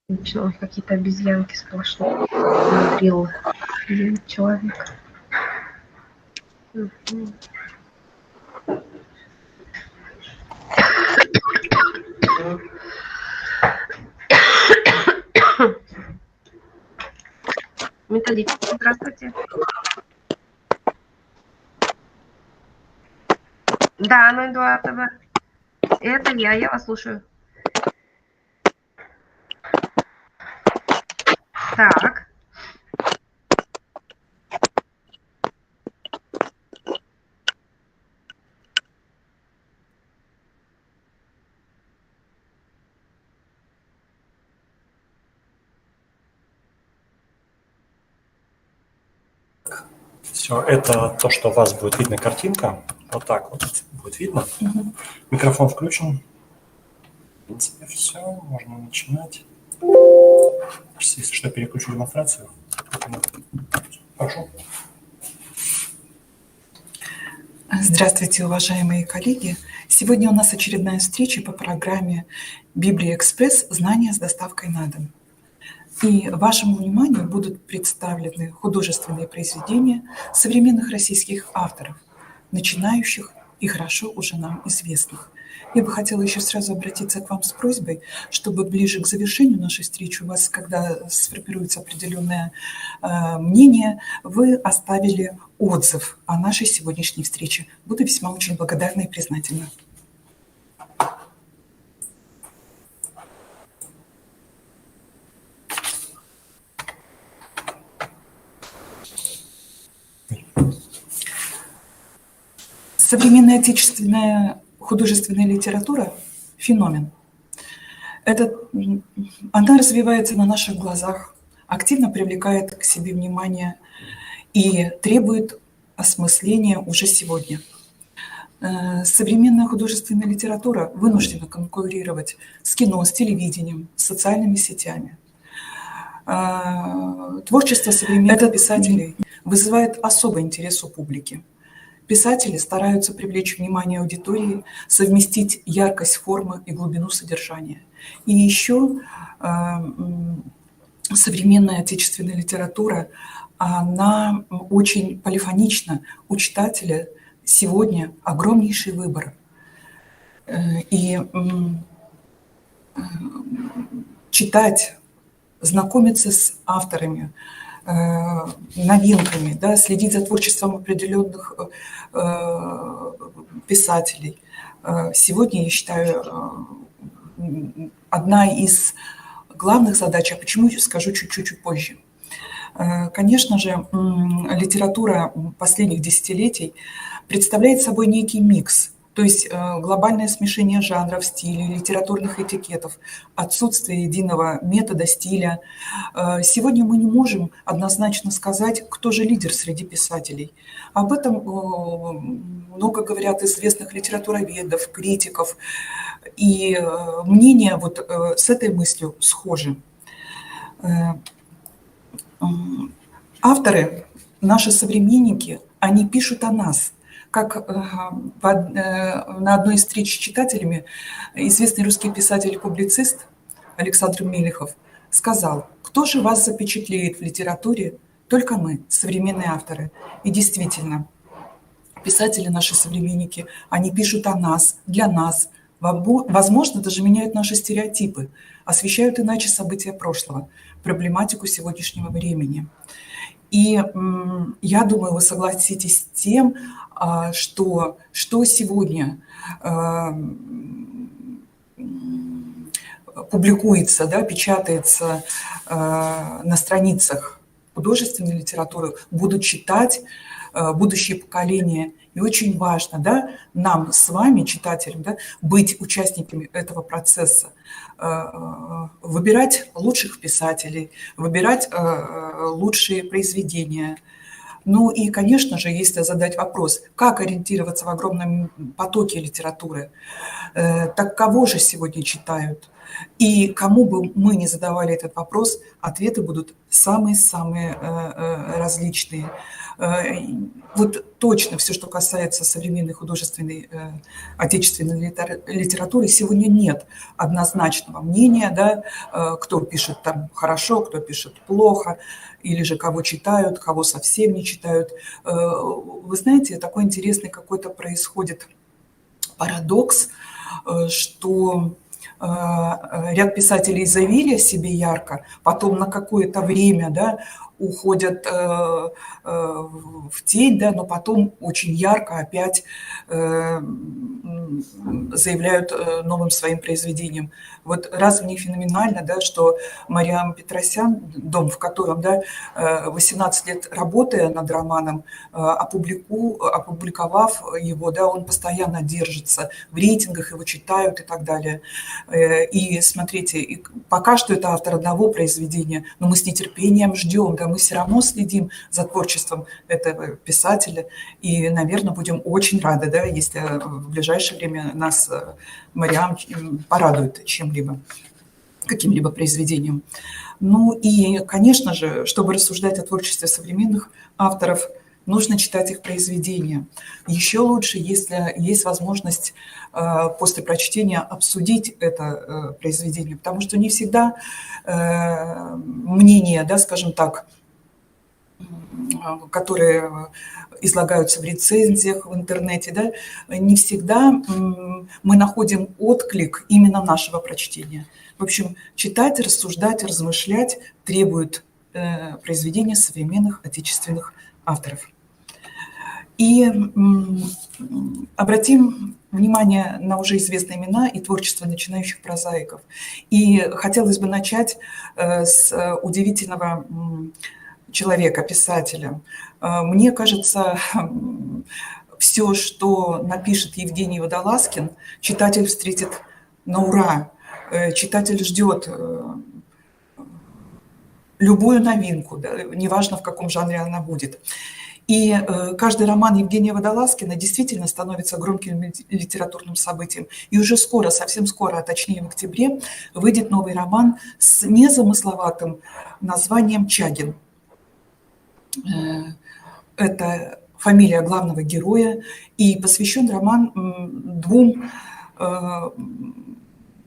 Вечно какие-то обезьянки сплошные. Внедрил 9 человек. Мгм. Методичка, здравствуйте. Да, 02 ТВ. Это я вас слушаю. Так. Все, это то, что у вас будет видно картинка. Вот так вот будет видно. Микрофон включен. В принципе, все, можно начинать. Если что, переключу демонстрацию. Прошу. Здравствуйте, уважаемые коллеги! Сегодня у нас очередная встреча по программе «Библия Экспресс. Знания с доставкой на дом». И вашему вниманию будут представлены художественные произведения современных российских авторов, начинающих и хорошо уже нам известных. Я бы хотела еще сразу обратиться к вам с просьбой, чтобы ближе к завершению нашей встречи у вас, когда сформируется определенное мнение, вы оставили отзыв о нашей сегодняшней встрече. Буду весьма очень благодарна и признательна. Современная отечественная художественная литература – феномен. Она развивается на наших глазах, активно привлекает к себе внимание и требует осмысления уже сегодня. Современная художественная литература вынуждена конкурировать с кино, с телевидением, с социальными сетями. Творчество современных писателей вызывает особый интерес у публики. Писатели стараются привлечь внимание аудитории, совместить яркость формы и глубину содержания. И еще современная отечественная литература, она очень полифонична. У читателя сегодня огромнейший выбор. И читать, знакомиться с авторами, новинками, да, следить за творчеством определенных писателей. Сегодня, я считаю, одна из главных задач, а почему скажу чуть-чуть позже. Конечно же, литература последних десятилетий представляет собой некий микс, то есть глобальное смешение жанров, стилей, литературных этикетов, отсутствие единого метода, стиля. Сегодня мы не можем однозначно сказать, кто же лидер среди писателей. Об этом много говорят известных литературоведов, критиков, и мнения вот с этой мыслью схожи. Авторы, наши современники, они пишут о нас. Как на одной из встреч с читателями известный русский писатель-публицист Александр Мелехов сказал: «Кто же вас запечатлеет в литературе? Только мы, современные авторы». И действительно, писатели, наши современники, они пишут о нас, для нас, возможно, даже меняют наши стереотипы, освещают иначе события прошлого, проблематику сегодняшнего времени. И я думаю, вы согласитесь с тем, что сегодня публикуется, да, печатается на страницах художественной литературы, будут читать будущее поколение. И очень важно, да, нам с вами, читателям, да, быть участниками этого процесса, выбирать лучших писателей, выбирать лучшие произведения. Ну и, конечно же, если задать вопрос, как ориентироваться в огромном потоке литературы, так кого же сегодня читают? И кому бы мы ни задавали этот вопрос, ответы будут самые-самые различные. Вот точно все, что касается современной художественной отечественной литературы, сегодня нет однозначного мнения, да, кто пишет там хорошо, кто пишет плохо, или же кого читают, кого совсем не читают. Вы знаете, такой интересный какой-то происходит парадокс, что ряд писателей заявили о себе ярко, потом на какое-то время, да, уходят в тень, да, но потом очень ярко опять заявляют новым своим произведением. Вот разве не феноменально, да, что Мариам Петросян, дом в котором, да, 18 лет работая над романом, опубликовав его, да, он постоянно держится в рейтингах, его читают и так далее. И смотрите, и пока что это автор одного произведения, но мы с нетерпением ждем, да, мы все равно следим за творчеством этого писателя и, наверное, будем очень рады, да, если в ближайшее время нас Мариам порадует чем-либо, каким-либо произведением. Ну и, конечно же, чтобы рассуждать о творчестве современных авторов, нужно читать их произведения. Еще лучше, если есть возможность после прочтения обсудить это произведение, потому что не всегда мнения, да, скажем так, которые излагаются в рецензиях в интернете, да, не всегда мы находим отклик именно нашего прочтения. В общем, читать, рассуждать, размышлять требует произведения современных отечественных авторов. И обратим внимание на уже известные имена и творчество начинающих прозаиков. И хотелось бы начать с удивительного человека, писателя. Мне кажется, все, что напишет Евгений Водолазкин, читатель встретит на ура. Читатель ждет любую новинку, да, неважно, в каком жанре она будет. И каждый роман Евгения Водолазкина действительно становится громким литературным событием. И уже скоро, совсем скоро, а точнее в октябре, выйдет новый роман с незамысловатым названием «Чагин». Это фамилия главного героя, и посвящен роман двум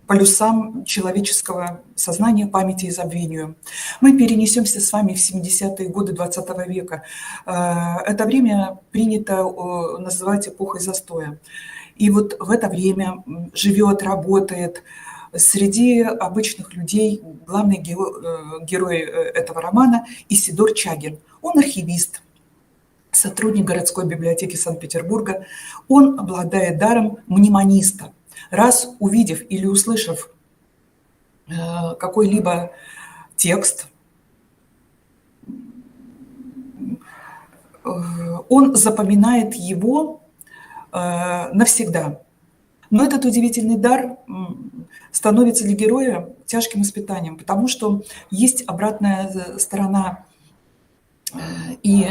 полюсам человеческого сознания, памяти и забвению. Мы перенесемся с вами в 70-е годы 20 века. Это время принято называть эпохой застоя. И вот в это время живет, работает среди обычных людей главный герой этого романа Исидор Чагин. Он архивист, сотрудник городской библиотеки Санкт-Петербурга. Он обладает даром мнемониста. Раз увидев или услышав какой-либо текст, он запоминает его навсегда. Но этот удивительный дар становится для героя тяжким испытанием, потому что есть обратная сторона. И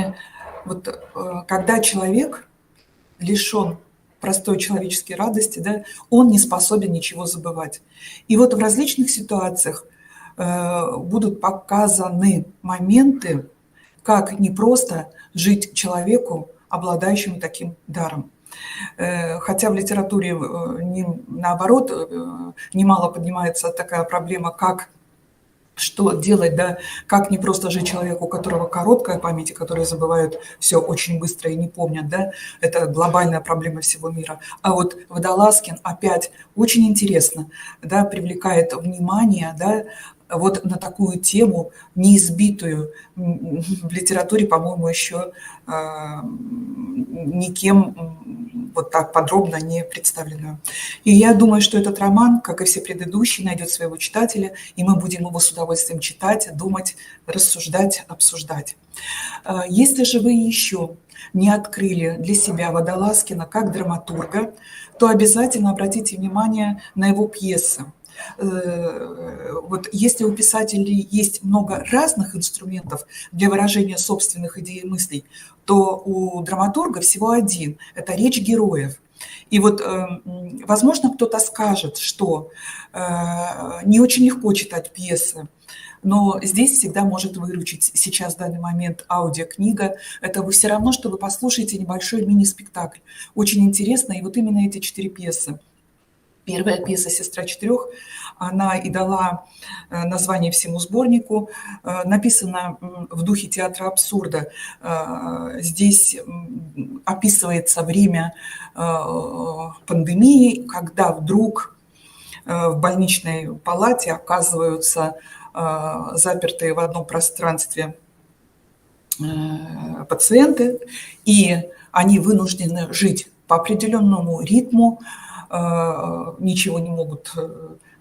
вот когда человек лишен простой человеческой радости, да, он не способен ничего забывать. И вот в различных ситуациях будут показаны моменты, как не просто жить человеку, обладающему таким даром. Хотя в литературе наоборот немало поднимается такая проблема, как что делать, да, как не просто жить человеку, у которого короткая память, и который забывают все очень быстро и не помнят, да, это глобальная проблема всего мира. А вот Водолазкин опять очень интересно, да, привлекает внимание, да, вот на такую тему, неизбитую в литературе, по-моему, еще никем вот так подробно не представленную. И я думаю, что этот роман, как и все предыдущие, найдет своего читателя, и мы будем его с удовольствием читать, думать, рассуждать, обсуждать. Если же вы еще не открыли для себя Водолазкина как драматурга, то обязательно обратите внимание на его пьесы. Вот если у писателей есть много разных инструментов для выражения собственных идей и мыслей, то у драматурга всего один – это речь героев. И вот, возможно, кто-то скажет, что не очень легко читать пьесы, но здесь всегда может выручить сейчас, в данный момент, аудиокнига. Это вы все равно, что вы послушаете небольшой мини-спектакль. Очень интересно, и вот именно эти 4 пьесы. Первая пьеса «Сестра четырех», она и дала название всему сборнику, написана в духе театра абсурда. Здесь описывается время пандемии, когда вдруг в больничной палате оказываются запертые в одном пространстве пациенты, и они вынуждены жить по определенному ритму, ничего не могут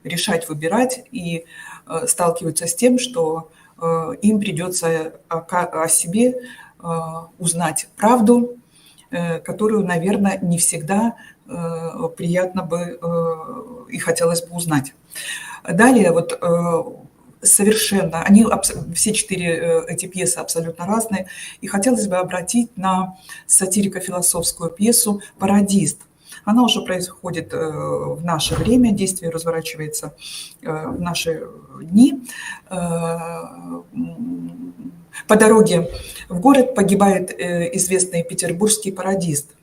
решать, выбирать, и сталкиваются с тем, что им придется о себе узнать правду, которую, наверное, не всегда приятно бы и хотелось бы узнать. Далее вот совершенно, они все 4 эти пьесы абсолютно разные, и хотелось бы обратить на сатирико-философскую пьесу «Пародист». Она уже происходит в наше время, действие разворачивается в наши дни. По дороге в город погибает известный петербургский пародист.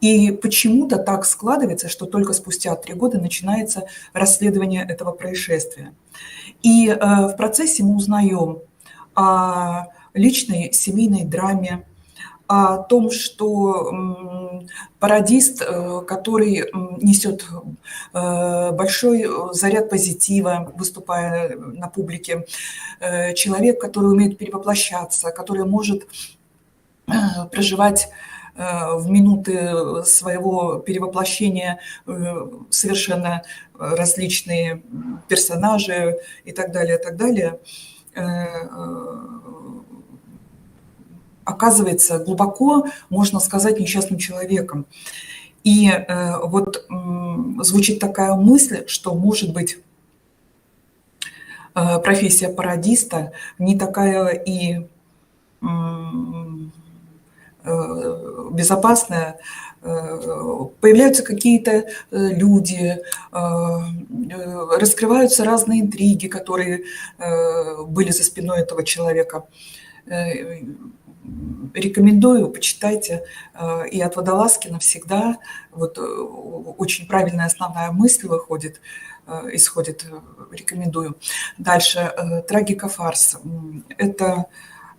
И почему-то так складывается, что только спустя 3 года начинается расследование этого происшествия. И в процессе мы узнаем о личной семейной драме, о том, что пародист, который несет большой заряд позитива, выступая на публике, человек, который умеет перевоплощаться, который может проживать в минуты своего перевоплощения совершенно различные персонажи и так далее, оказывается глубоко, можно сказать, несчастным человеком. И вот звучит такая мысль, что, может быть, профессия пародиста не такая и безопасная. Появляются какие-то люди, раскрываются разные интриги, которые были за спиной этого человека. Рекомендую, почитайте. И от Водолазкина всегда вот очень правильная основная мысль исходит. Рекомендую. Дальше трагикофарс. Это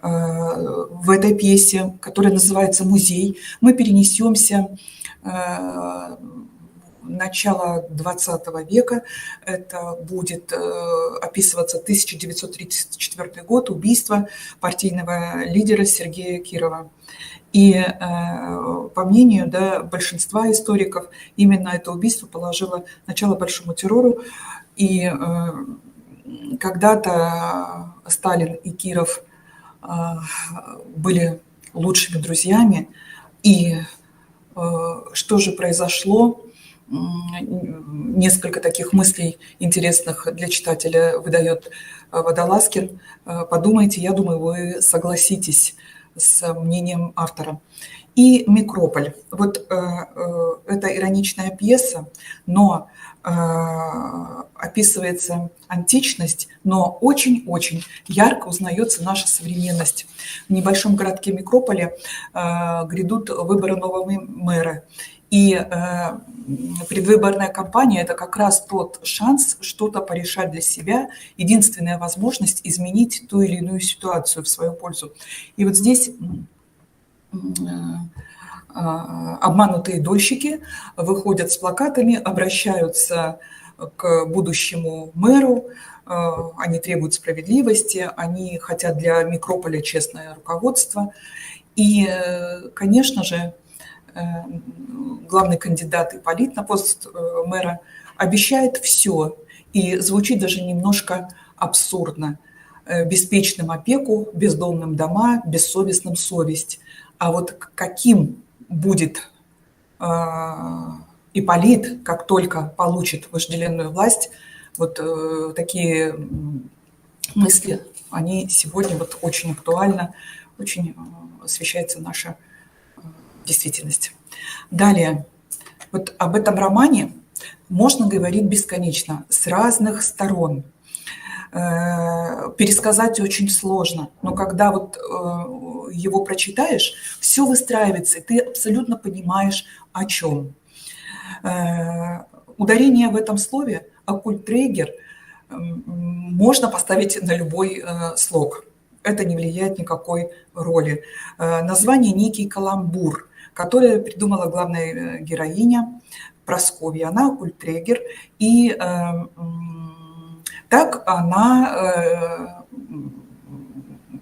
в этой пьесе, которая называется «Музей», мы перенесемся в начало 20 века. Это будет описываться 1934 год, убийство партийного лидера Сергея Кирова. И по мнению большинства историков, именно это убийство положило начало большому террору. И когда-то Сталин и Киров были лучшими друзьями. И что же произошло? Несколько таких мыслей интересных для читателя выдает Водолазкин. Подумайте, я думаю, вы согласитесь с мнением автора. И «Микрополь». Вот это ироничная пьеса, но описывается античность, но очень-очень ярко узнается наша современность. В небольшом городке Микрополе грядут выборы нового мэра. И предвыборная кампания – это как раз тот шанс что-то порешать для себя, единственная возможность изменить ту или иную ситуацию в свою пользу. И вот здесь обманутые дольщики выходят с плакатами, обращаются к будущему мэру, они требуют справедливости, они хотят для Микрополя честное руководство. И, конечно же, главный кандидат Ипполит на пост мэра обещает все, и звучит даже немножко абсурдно. Беспечным опеку, бездомным дома, бессовестным совесть. А вот каким будет Ипполит, как только получит вожделенную власть, вот такие мысли, они сегодня вот очень актуальны, очень освещается наша действительность. Далее, Вот об этом романе можно говорить бесконечно, с разных сторон. Пересказать очень сложно, но когда вот его прочитаешь, все выстраивается, и ты абсолютно понимаешь, о чем. Ударение в этом слове «оккультрегер» можно поставить на любой слог. Это не влияет никакой роли. Название некий каламбур, которое придумала главная героиня Прасковья. Она оккультрегер, и так она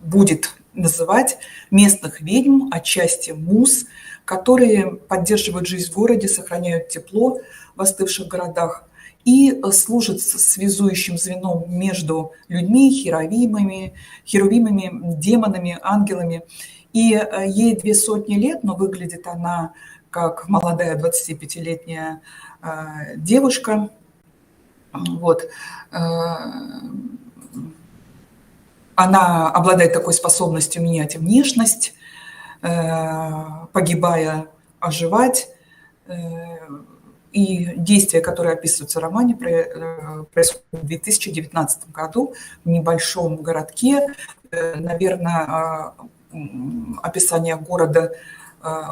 будет называть местных ведьм, отчасти муз, которые поддерживают жизнь в городе, сохраняют тепло в остывших городах и служат связующим звеном между людьми, херувимами, демонами, ангелами. И ей 200 лет, но выглядит она как молодая 25-летняя девушка. Вот. Она обладает такой способностью менять внешность, погибая, оживать. И действия, которые описываются в романе, происходят в 2019 году в небольшом городке. Наверное, описание города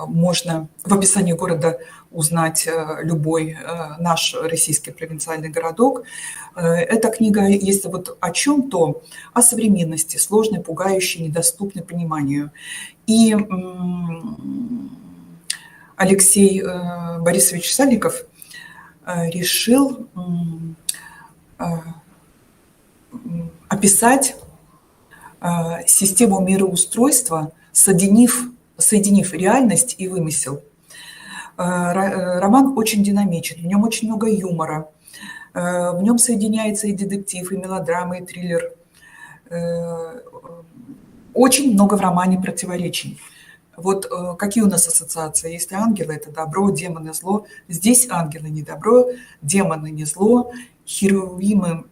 можно в описании города узнать любой наш российский провинциальный городок. Эта книга, если вот о чем-то, о современности, сложной, пугающей, недоступной пониманию. И Алексей Борисович Сальников решил описать систему мироустройства, соединив реальность и вымысел. Роман очень динамичен, в нем очень много юмора, в нем соединяется и детектив, и мелодрама, и триллер. Очень много в романе противоречий. Вот какие у нас ассоциации? Если ангелы – это добро, демоны – зло. Здесь ангелы не добро, демоны не зло. Херувимы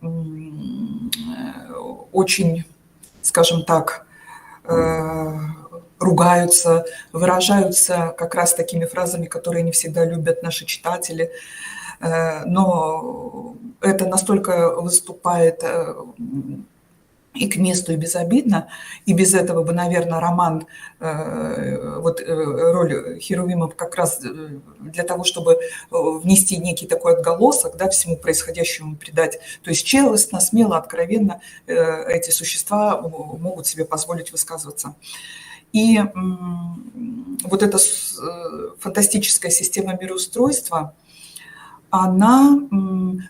очень, скажем так, ругаются, выражаются как раз такими фразами, которые не всегда любят наши читатели. Но это настолько выступает и к месту, и безобидно, и без этого бы, наверное, роман, вот роль херувимов как раз для того, чтобы внести некий такой отголосок, да, всему происходящему придать. То есть честно, смело, откровенно эти существа могут себе позволить высказываться. И вот эта фантастическая система мироустройства, она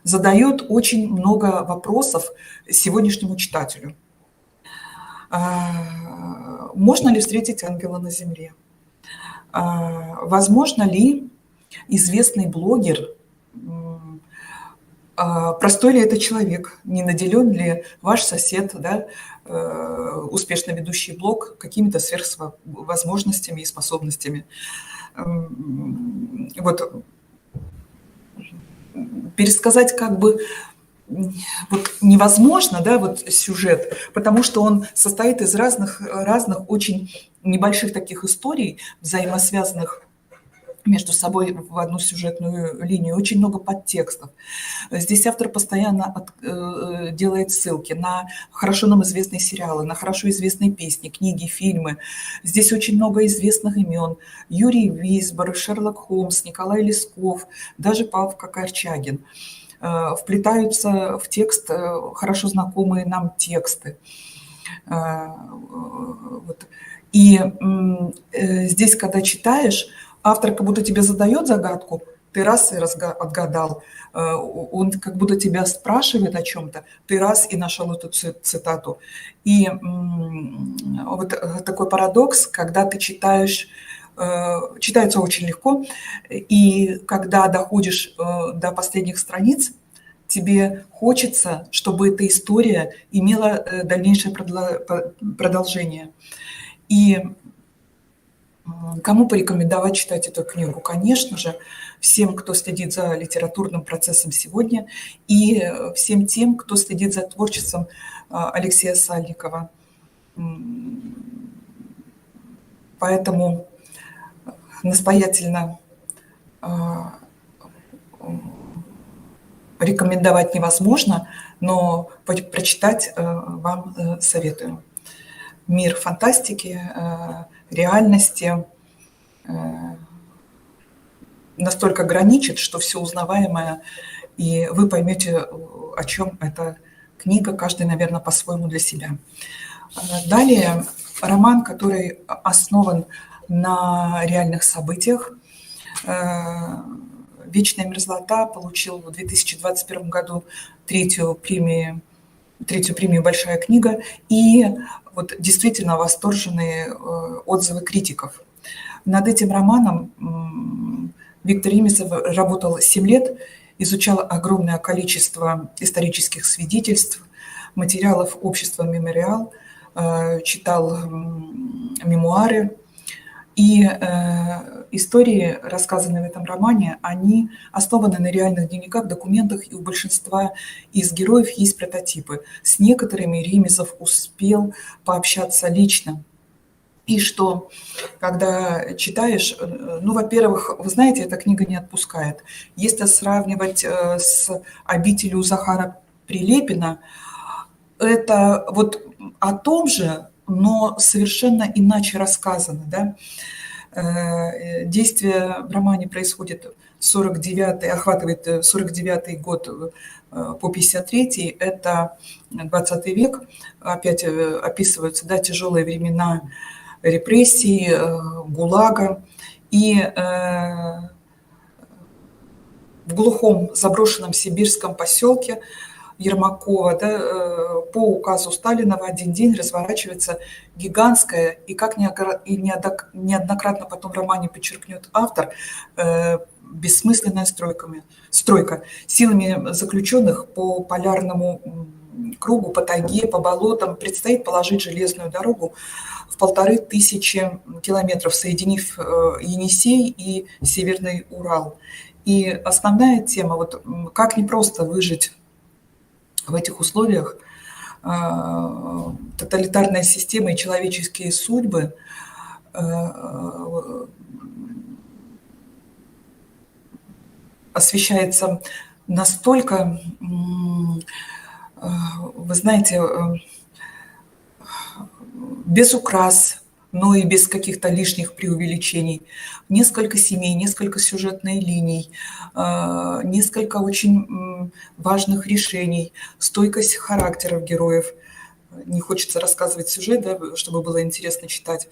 задает очень много вопросов сегодняшнему читателю. Можно ли встретить ангела на земле? Возможно ли известный блогер, простой ли это человек, не наделен ли ваш сосед, да, успешно ведущий блог какими-то сверхвозможностями и способностями? Вот пересказать как бы вот невозможно, да, вот сюжет, потому что он состоит из разных очень небольших таких историй, взаимосвязанных между собой в одну сюжетную линию, очень много подтекстов. Здесь автор постоянно делает ссылки на хорошо нам известные сериалы, на хорошо известные песни, книги, фильмы. Здесь очень много известных имен. Юрий Висбор, Шерлок Холмс, Николай Лесков, даже Павка Корчагин. Вплетаются в текст хорошо знакомые нам тексты. И здесь, когда читаешь, автор как будто тебе задает загадку, ты раз и отгадал. Он как будто тебя спрашивает о чем-то, ты раз и нашел эту цитату. И вот такой парадокс, когда ты читаешь, читается очень легко, и когда доходишь до последних страниц, тебе хочется, чтобы эта история имела дальнейшее продолжение. И кому порекомендовать читать эту книгу? Конечно же, всем, кто следит за литературным процессом сегодня, и всем тем, кто следит за творчеством Алексея Сальникова. Поэтому настоятельно рекомендовать невозможно, но прочитать вам советую. Мир фантастики, реальности настолько граничит, что все узнаваемое, и вы поймете, о чем эта книга, каждый, наверное, по-своему для себя. Далее роман, который основан на реальных событиях. «Вечная мерзлота» получил в 2021 году третью премию «Большая книга», и вот действительно восторженные отзывы критиков. Над этим романом Виктор Ремезов работал 7 лет, изучал огромное количество исторических свидетельств, материалов общества «Мемориал», читал мемуары. И истории, рассказанные в этом романе, они основаны на реальных дневниках, документах, и у большинства из героев есть прототипы. С некоторыми Ремезов успел пообщаться лично. И что, когда читаешь, ну, во-первых, вы знаете, эта книга не отпускает. Если сравнивать с «Обителью» Захара Прилепина, это вот о том же, но совершенно иначе рассказано, да? Действие в романе происходит охватывает 49-й год по 53-й, это 20 век, опять описываются, да, тяжелые времена репрессий, ГУЛАГа, и в глухом заброшенном сибирском поселке Ермакова, да, по указу Сталина в один день разворачивается гигантская, и как неоднократно потом в романе подчеркнет автор, бессмысленная стройка силами заключенных по полярному кругу, по тайге, по болотам. Предстоит положить железную дорогу в 1500 километров, соединив Енисей и Северный Урал. И основная тема, вот как непросто выжить в этих условиях, тоталитарная система и человеческие судьбы освещается настолько, вы знаете, без украс, но и без каких-то лишних преувеличений. Несколько семей, несколько сюжетных линий, несколько очень важных решений, стойкость характеров героев. Не хочется рассказывать сюжет, да, чтобы было интересно читать.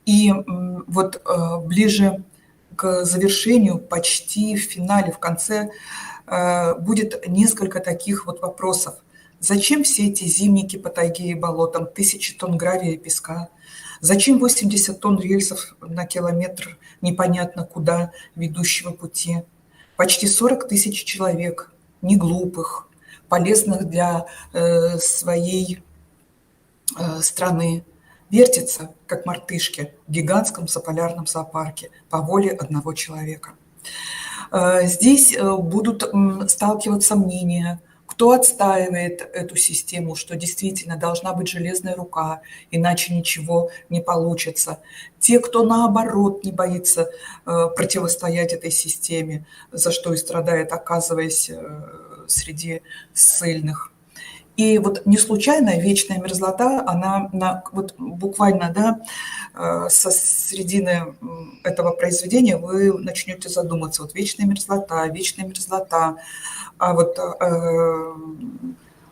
И вот ближе к завершению, почти в финале, в конце, будет несколько таких вот вопросов. Зачем все эти зимники по тайге и болотам, 1000 тонн гравия и песка? Зачем 80 тонн рельсов на километр непонятно куда ведущего пути? Почти 40 000 человек, не глупых, полезных для своей страны, вертятся, как мартышки, в гигантском заполярном зоопарке по воле одного человека. Здесь будут сталкиваться мнения, кто отстаивает эту систему, что действительно должна быть железная рука, иначе ничего не получится. Те, кто наоборот не боится противостоять этой системе, за что и страдает, оказываясь среди ссыльных. И вот не случайно «Вечная мерзлота», она вот буквально, да, со середины этого произведения вы начнете задуматься. Вот «Вечная мерзлота», «Вечная мерзлота». А вот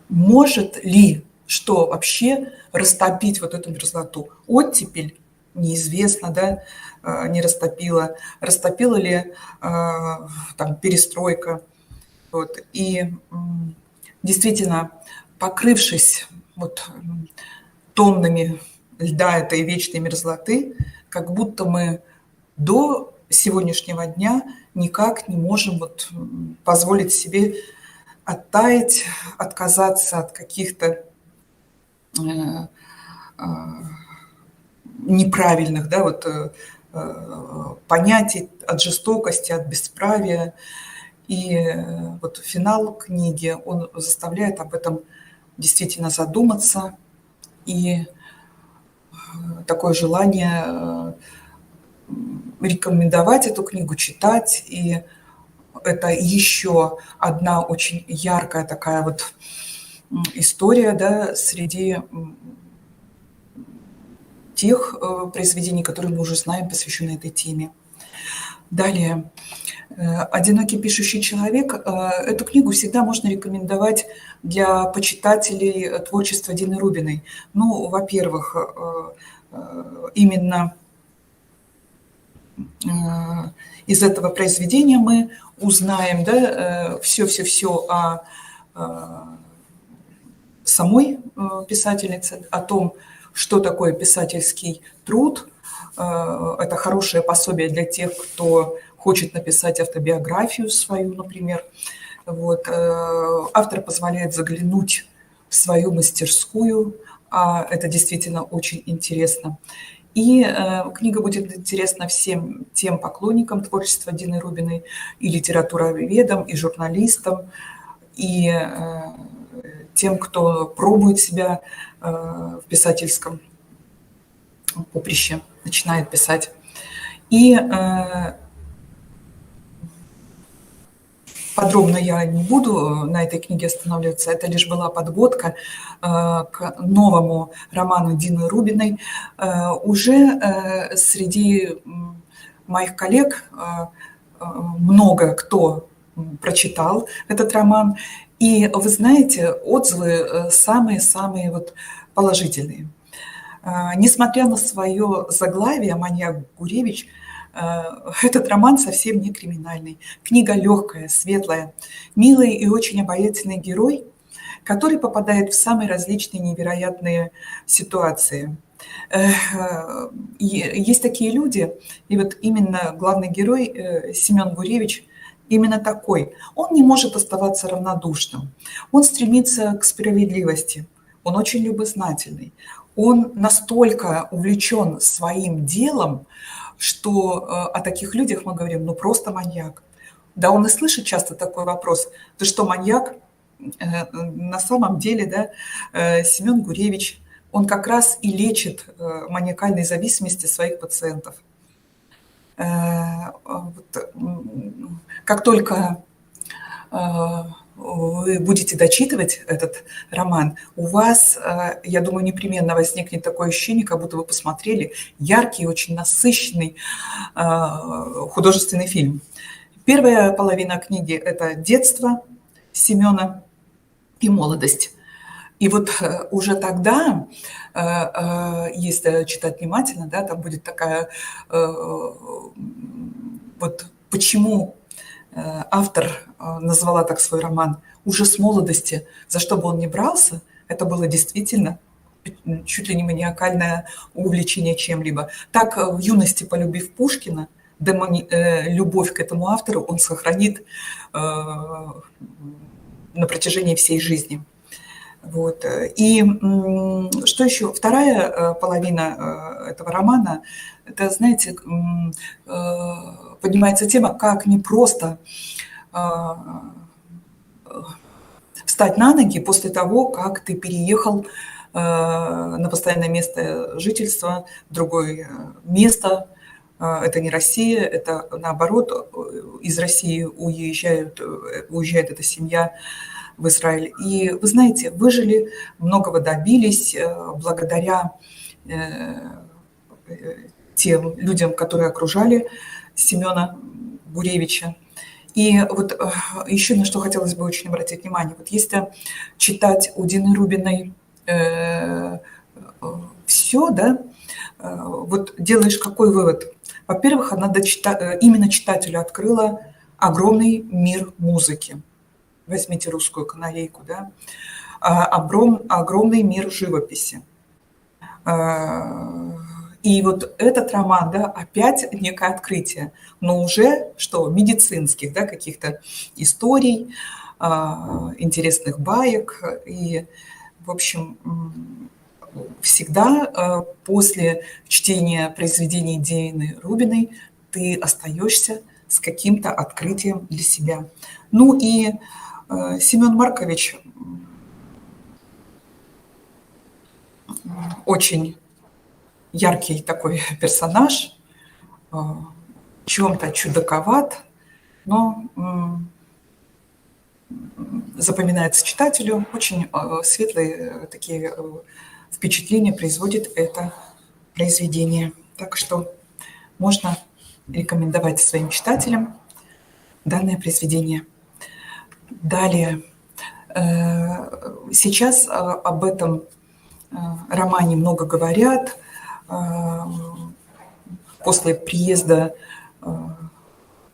может ли что вообще растопить вот эту мерзлоту? Оттепель неизвестно, да, не растопила. Растопила ли там перестройка? Вот. И действительно, покрывшись вот тоннами льда этой вечной мерзлоты, как будто мы до сегодняшнего дня никак не можем вот позволить себе оттаять, отказаться от каких-то неправильных, да, вот, понятий, от жестокости, от бесправия. И вот финал книги, он заставляет об этом действительно задуматься, и такое желание рекомендовать эту книгу, читать и это еще одна очень яркая такая вот история, да, среди тех произведений, которые мы уже знаем, посвященные этой теме. Далее. «Одинокий пишущий человек». Эту книгу всегда можно рекомендовать для почитателей творчества Дины Рубиной. Ну, во-первых, именно из этого произведения мы узнаем, да, все-все-все о самой писательнице, о том, что такое писательский труд. Это хорошее пособие для тех, кто хочет написать автобиографию свою, например. Вот. Автор позволяет заглянуть в свою мастерскую, а это действительно очень интересно. И книга будет интересна всем тем поклонникам творчества Дины Рубиной, и литературоведам, и журналистам, и тем, кто пробует себя в писательском поприще, начинает писать. И подробно я не буду на этой книге останавливаться, это лишь была подводка к новому роману Дины Рубиной. Уже среди моих коллег много кто прочитал этот роман, и вы знаете, отзывы самые-самые вот положительные. Несмотря на свое заглавие «Маньяк Гуревич», этот роман совсем не криминальный. Книга легкая, светлая, милый и очень обаятельный герой, который попадает в самые различные невероятные ситуации. И есть такие люди, и вот именно главный герой Семен Гуревич именно такой. Он не может оставаться равнодушным. Он стремится к справедливости. Он очень любознательный. Он настолько увлечен своим делом, что о таких людях мы говорим, ну просто маньяк. Да, он и слышит часто такой вопрос: ты что, маньяк? На самом деле, да, Семен Гуревич, он как раз и лечит маниакальной зависимости своих пациентов. Как только вы будете дочитывать этот роман, у вас, я думаю, непременно возникнет такое ощущение, как будто вы посмотрели яркий, очень насыщенный художественный фильм. Первая половина книги – это детство Семена и молодость. И вот уже тогда, если читать внимательно, да, там будет такая, вот почему автор назвала так свой роман уже с молодости, за что бы он ни брался, это было действительно чуть ли не маниакальное увлечение чем-либо. Так, в юности полюбив Пушкина, любовь к этому автору он сохранит на протяжении всей жизни. Вот. И что еще? Вторая половина этого романа, это, знаете, поднимается тема, как не просто встать на ноги после того, как ты переехал на постоянное место жительства, в другое место. Это не Россия, это наоборот, из России уезжает эта семья в Израиль. И вы знаете, выжили, многого добились благодаря тем людям, которые окружали Семена Гуревича. И вот еще на что хотелось бы очень обратить внимание. Вот если читать у Дины Рубиной все, да, вот делаешь какой вывод? Во-первых, она именно читателю открыла огромный мир музыки. Возьмите русскую канарейку, да, огромный мир живописи. И вот этот роман, да, опять некое открытие, но уже что, медицинских, да, каких-то историй, интересных баек. И, в общем, всегда после чтения произведений Дины Рубиной ты остаешься с каким-то открытием для себя. Ну и Семен Маркович очень яркий такой персонаж, в чем-то чудаковат, но запоминается читателю. Очень светлые такие впечатления производит это произведение. Так что можно рекомендовать своим читателям данное произведение. Далее. Сейчас об этом романе много говорят. После приезда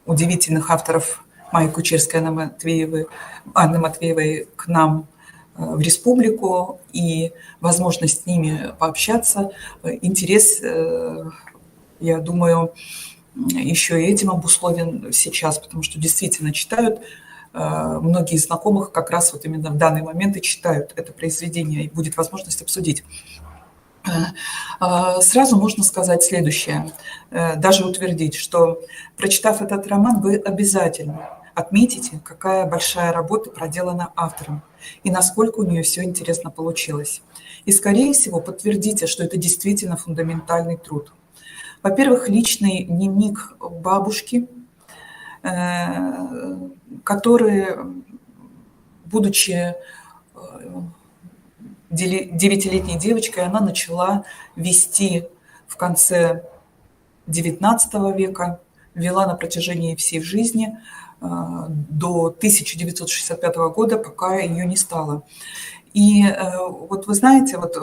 удивительных авторов Майи Кучерской и Анны Матвеевой к нам в республику и возможность с ними пообщаться. Интерес, я думаю, еще и этим обусловлен сейчас, потому что действительно читают. Многие из знакомых как раз вот именно в данный момент и читают это произведение, и будет возможность обсудить. Сразу можно сказать следующее, даже утвердить, что, прочитав этот роман, вы обязательно отметите, какая большая работа проделана автором и насколько у нее все интересно получилось. И, скорее всего, подтвердите, что это действительно фундаментальный труд. Во-первых, личный дневник бабушки, которая, будучи 9-летней девочкой, она начала вести в конце XIX века, вела на протяжении всей жизни до 1965 года, пока ее не стало. И вот вы знаете, вот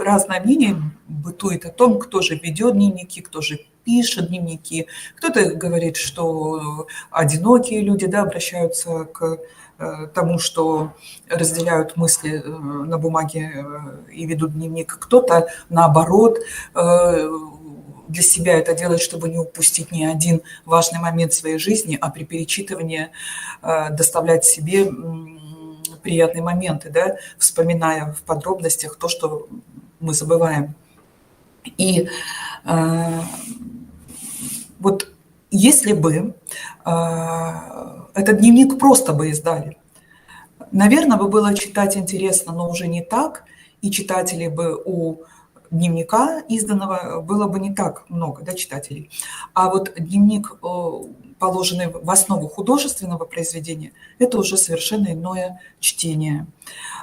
разное мнение бытует о том, кто же ведет дневники, кто же пишет дневники. Кто-то говорит, что одинокие люди, да, обращаются к тому, что разделяют мысли на бумаге и ведут дневник. Кто-то, наоборот, для себя это делает, чтобы не упустить ни один важный момент своей жизни, а при перечитывании доставлять себе приятные моменты, да, вспоминая в подробностях то, что мы забываем. И вот если бы этот дневник просто бы издали, наверное, бы было читать интересно, но уже не так, и читателей бы у дневника изданного было бы не так много, да, читателей. А вот дневник, положенный в основу художественного произведения, это уже совершенно иное чтение.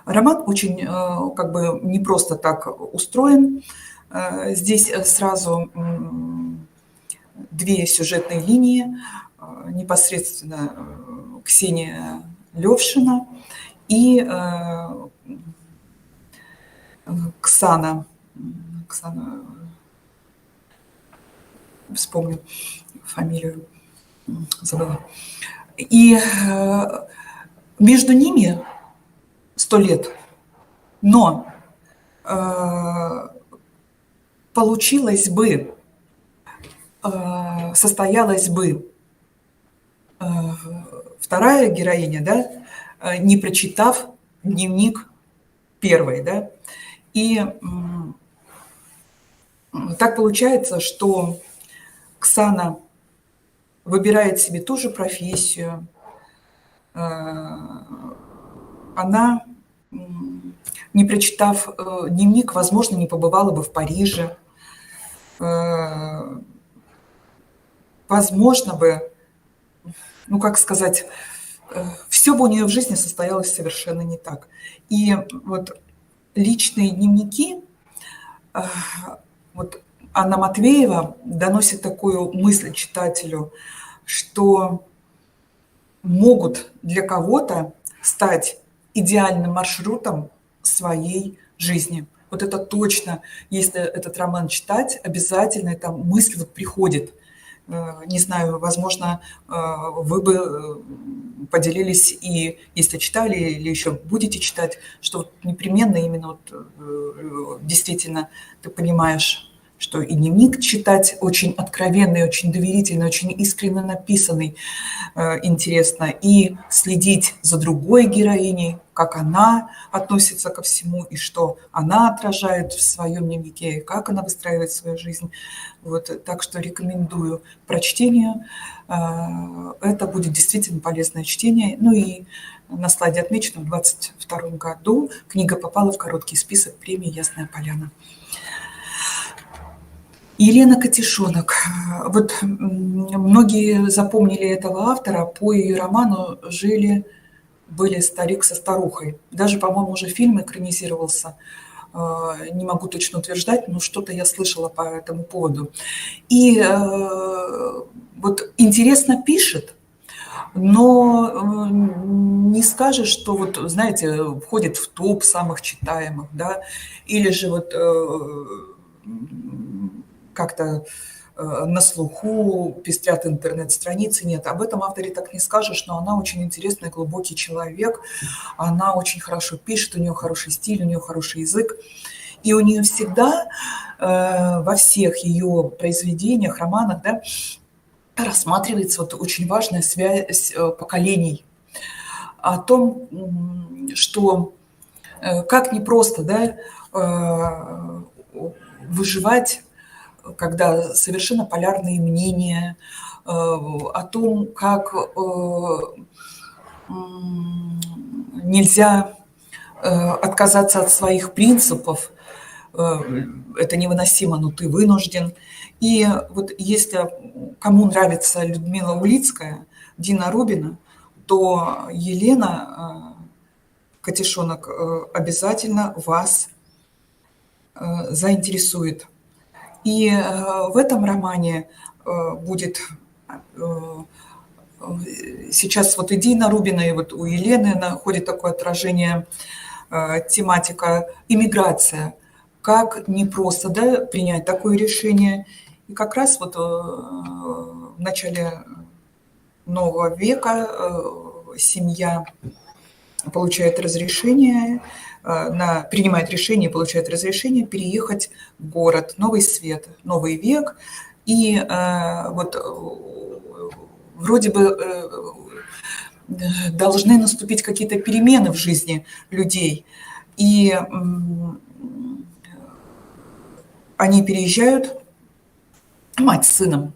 Роман очень как бы не просто так устроен. Здесь сразу две сюжетные линии, непосредственно Ксения Левшина и Ксана, вспомню фамилию, забыла. И между ними 100 лет, но получилось бы, состоялась бы вторая героиня, да, не прочитав дневник первой, да. И так получается, что Ксана выбирает себе ту же профессию. Она, не прочитав дневник, возможно, не побывала бы в Париже. Возможно бы, ну как сказать, все бы у нее в жизни состоялось совершенно не так. И вот личные дневники, вот Анна Матвеева доносит такую мысль читателю, что могут для кого-то стать идеальным маршрутом своей жизни. Вот это точно, если этот роман читать, обязательно эта мысль вот приходит. Не знаю, возможно, вы бы поделились, и если читали или еще будете читать, что вот непременно именно вот, действительно ты понимаешь, что и дневник читать очень откровенный, очень доверительный, очень искренне написанный, интересно, и следить за другой героиней, как она относится ко всему, и что она отражает в своем дневнике, и как она выстраивает свою жизнь. Вот, так что рекомендую к прочтению. Это будет действительно полезное чтение. Ну и на слайде отмечено, в 2022 году книга попала в короткий список премии «Ясная поляна». Елена Котишонок. Вот многие запомнили этого автора по ее роману «Жили-были старик со старухой». Даже, по-моему, уже фильм экранизировался. Не могу точно утверждать, но что-то я слышала по этому поводу. И вот интересно пишет, но не скажешь, что вот, знаете, входит в топ самых читаемых, да, или же вот как-то на слуху пестрят интернет-страницы. Нет, об этом авторе так не скажешь, но она очень интересный, глубокий человек, она очень хорошо пишет, у нее хороший стиль, у нее хороший язык. И у нее всегда во всех ее произведениях, романах, да, рассматривается вот очень важная связь поколений. О том, что как непросто, да, выживать, когда совершенно полярные мнения, о том, как нельзя отказаться от своих принципов, это невыносимо, но ты вынужден. И вот если кому нравится Людмила Улицкая, Дина Рубина, то Елена Котишонок обязательно вас заинтересует. И в этом романе будет сейчас вот и Дина Рубина, и вот у Елены находит такое отражение тематика иммиграция. Как непросто, да, принять такое решение. И как раз вот в начале нового века семья получает разрешение, принимает решение, получает разрешение переехать в город, Новый Свет, Новый век. И вот вроде бы должны наступить какие-то перемены в жизни людей. И они переезжают, мать с сыном,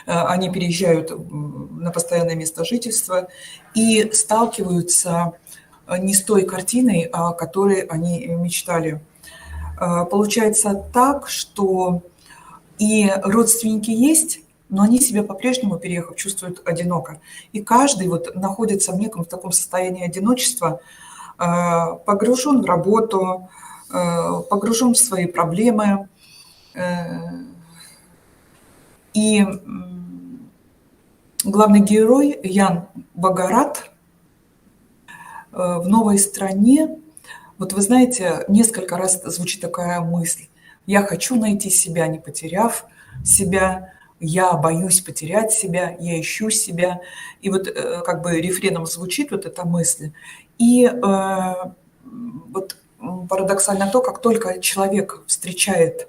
они переезжают на постоянное место жительства и сталкиваются не с той картиной, о которой они мечтали. Получается так, что и родственники есть, но они себя по-прежнему, переехав, чувствуют одиноко. И каждый вот находится в неком таком состоянии одиночества, погружен в работу, погружен в свои проблемы. И главный герой Ян Багарат в новой стране, вот вы знаете, несколько раз звучит такая мысль: я хочу найти себя, не потеряв себя, я боюсь потерять себя, я ищу себя. И вот как бы рефреном звучит вот эта мысль. И вот парадоксально то, как только человек встречает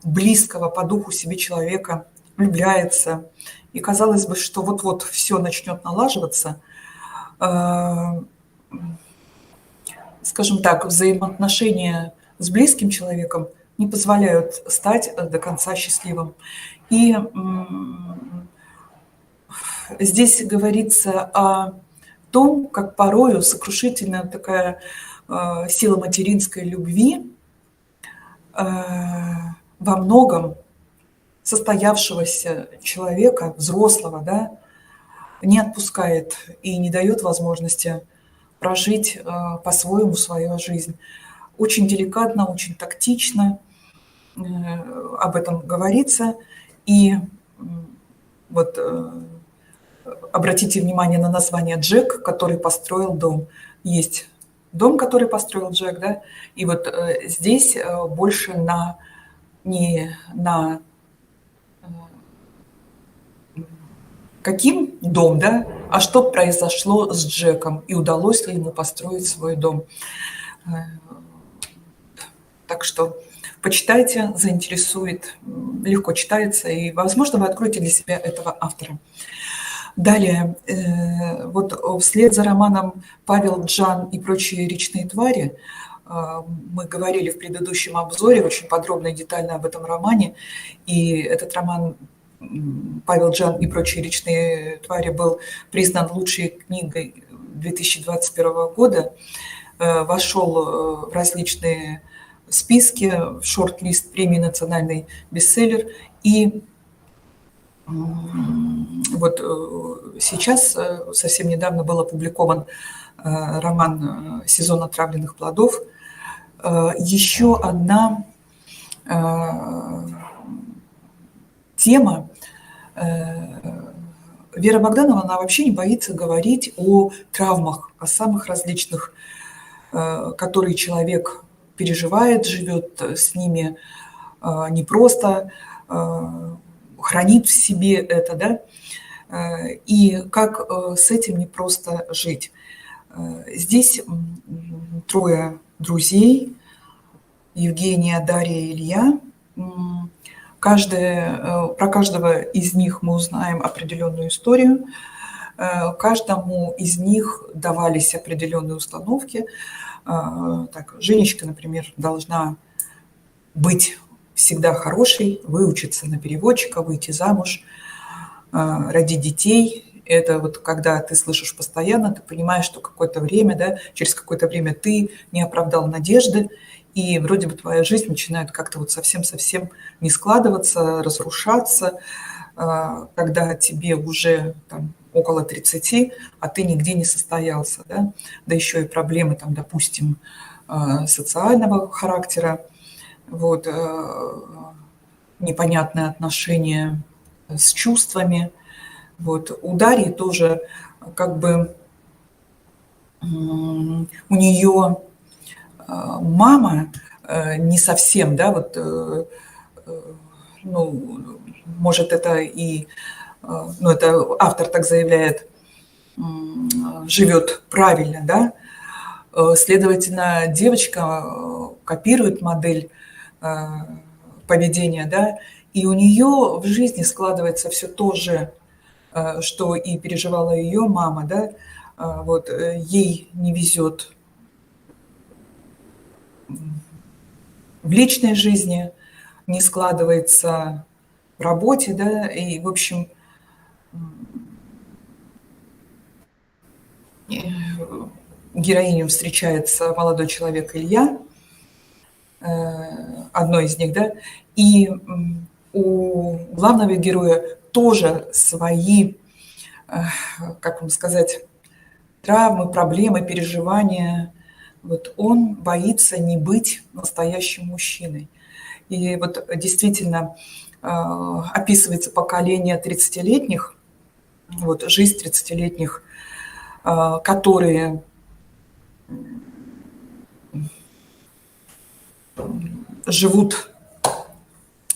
близкого по духу себе человека, влюбляется, и казалось бы, что вот-вот все начнет налаживаться, скажем так, взаимоотношения с близким человеком не позволяют стать до конца счастливым. И здесь говорится о том, как порою сокрушительная такая сила материнской любви во многом состоявшегося человека, взрослого, да, не отпускает и не дает возможности прожить по-своему свою жизнь. Очень деликатно, очень тактично об этом говорится. И вот обратите внимание на название «Джек, который построил дом». Есть дом, который построил Джек, да, и вот здесь больше не на каким дом, да, а что произошло с Джеком и удалось ли ему построить свой дом. Так что почитайте, заинтересует, легко читается, и, возможно, вы откроете для себя этого автора. Далее, вот вслед за романом «Павел Джан и прочие речные твари» мы говорили в предыдущем обзоре очень подробно и детально об этом романе, и этот роман «Павел Джан и прочие речные твари» был признан лучшей книгой 2021 года, вошел в различные списке, в шорт-лист премии «Национальный бестселлер». И вот сейчас, совсем недавно был опубликован роман «Сезон отравленных плодов». Еще одна тема. Вера Богданова, она вообще не боится говорить о травмах, о самых различных, которые человек переживает, живет с ними непросто, хранит в себе это, да, и как с этим непросто жить. Здесь трое друзей: Евгения, Дарья и Илья. Про каждого из них мы узнаем определенную историю. Каждому из них давались определенные установки. Так, Женечка, например, должна быть всегда хорошей, выучиться на переводчика, выйти замуж, родить детей. Это вот когда ты слышишь постоянно, ты понимаешь, что какое-то время, да, через какое-то время ты не оправдал надежды, и вроде бы твоя жизнь начинает как-то вот совсем-совсем не складываться, разрушаться, когда тебе уже там около 30, а ты нигде не состоялся, да, да еще и проблемы там, допустим, социального характера, вот, непонятные отношения с чувствами. Вот. У Дарьи тоже как бы у нее мама не совсем, да, вот, ну, может, это и, ну, это автор так заявляет, живет правильно, да, следовательно, девочка копирует модель поведения, да, и у нее в жизни складывается все то же, что и переживала ее мама, да, вот, ей не везет в личной жизни, не складывается в работе, да, и, в общем, героиню встречается молодой человек Илья, одной из них, да, и у главного героя тоже свои, как вам сказать, травмы, проблемы, переживания. Вот он боится не быть настоящим мужчиной. И вот действительно описывается поколение 30-летних, вот жизнь 30-летних, которые живут